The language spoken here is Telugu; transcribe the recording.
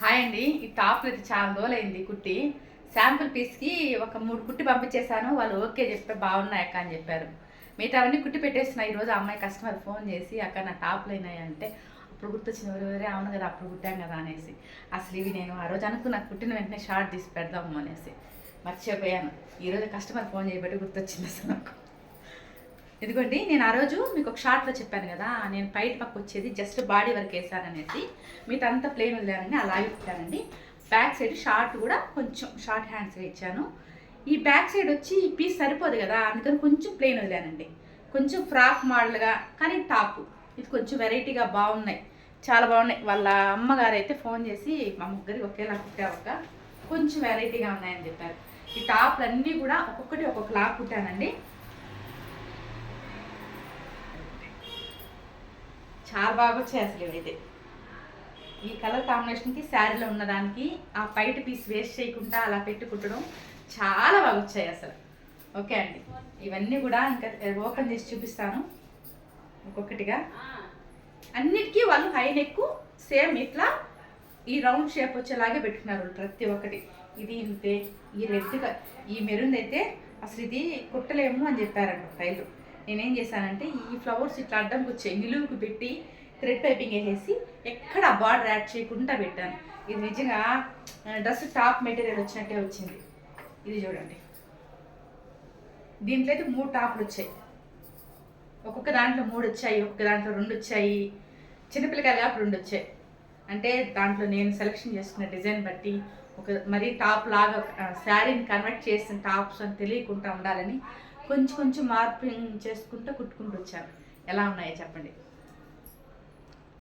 హాయ్ అండి. ఈ టాప్లు అయితే చాలా రోజులైంది కుట్టి. శాంపుల్ పీస్‌కి ఒక 3 కుట్టి పంపించేసాను. వాళ్ళు ఓకే చెప్పారు. బాగున్నాయి అక్క అని చెప్పారు. మిగతావన్నీ కుట్టి పెట్టేస్తున్నా. ఈరోజు ఆ అమ్మాయి కస్టమర్ ఫోన్ చేసి అక్క నా టాప్లు అయినాయి అంటే అప్పుడు గుర్తొచ్చింది. ఒరేయ్ అవును కదా అప్పుడు కుట్టాం కదా అనేసి. అసలు ఇవి నేను ఆ రోజు అనుకున్నా కుట్టిన వెంటనే షార్ట్ తీసి పెడదాము అనేసి. మర్చిపోయాను. ఈరోజు కస్టమర్ ఫోన్ చేయబట్టి గుర్తొచ్చింది అసలు నాకు. ఇదిగోండి నేను ఆ రోజు మీకు ఒక షార్ట్లో చెప్పాను కదా, నేను పైట పక్క వచ్చేది జస్ట్ బాడీ వరకు వేసాననేసి, మీతో అంతా ప్లెయిన్ వదిలానని అలాగే పెట్టానండి. బ్యాక్ సైడ్ షార్ట్ కూడా కొంచెం షార్ట్ హ్యాండ్స్ ఇచ్చాను. ఈ బ్యాక్ సైడ్ వచ్చి ఈ పీస్ సరిపోదు కదా, అందుకని కొంచెం ప్లెయిన్ వదిలానండి. కొంచెం ఫ్రాక్ మోడల్గా కానీ టాప్ ఇది కొంచెం వెరైటీగా బాగున్నాయి, చాలా బాగున్నాయి. వాళ్ళ అమ్మగారు అయితే ఫోన్ చేసి మా ముగ్గురికి ఒకేలా కుట్టావక్క, కొంచెం వెరైటీగా ఉన్నాయని చెప్పారు. ఈ టాప్లు అన్నీ కూడా ఒక్కొక్కటి ఒక్కొక్కలా కుట్టానండి. చాలా బాగా వచ్చాయి అసలు ఇవైతే. ఈ కలర్ కాంబినేషన్కి శారీలో ఉన్నదానికి ఆ పైట పీస్ వేస్ట్ చేయకుండా అలా పెట్టి కుట్టడం చాలా బాగా వచ్చాయి అసలు. ఓకే అండి, ఇవన్నీ కూడా ఇంకా ఓపెన్ చేసి చూపిస్తాను ఒక్కొక్కటిగా. అన్నిటికీ వాళ్ళు హై నెక్ సేమ్ ఇట్లా ఈ రౌండ్ షేప్ వచ్చేలాగే పెట్టుకున్నారు ప్రతి ఒక్కటి. ఇది ఇంతే. ఈ రెడ్గా ఈ మెరూన్ అయితే అసలు ఇది కుట్టలేము అని చెప్పారంట టైలర్. నేనేం చేశానంటే ఈ ఫ్లవర్స్ ఇట్లా అడ్డంకి వచ్చాయి నిలువుకు పెట్టి థ్రెడ్ పైపింగ్ వేసేసి ఎక్కడ బార్డర్ యాడ్ చేయకుండా పెట్టాను. ఇది నిజంగా డ్రెస్ టాప్ మెటీరియల్ వచ్చినట్టే వచ్చింది. ఇది చూడండి, దీంట్లో అయితే 3 టాప్లు వచ్చాయి. ఒక్కొక్క దాంట్లో 3 వచ్చాయి, ఒక్కొక్క దాంట్లో 2 వచ్చాయి. చిన్నపిల్లకాయలు కాబట్టి 2 వచ్చాయి. అంటే దాంట్లో నేను సెలెక్షన్ చేసుకున్న డిజైన్ బట్టి ఒక మరీ టాప్ లాగా శారీని కన్వర్ట్ చేసిన టాప్స్ అని తెలియకుండా ఉండాలని కొంచెం కొంచెం మార్పింగ్ చేసుకుంటూ కుట్టుకుంటూ వచ్చాను. ఎలా ఉన్నాయో చెప్పండి.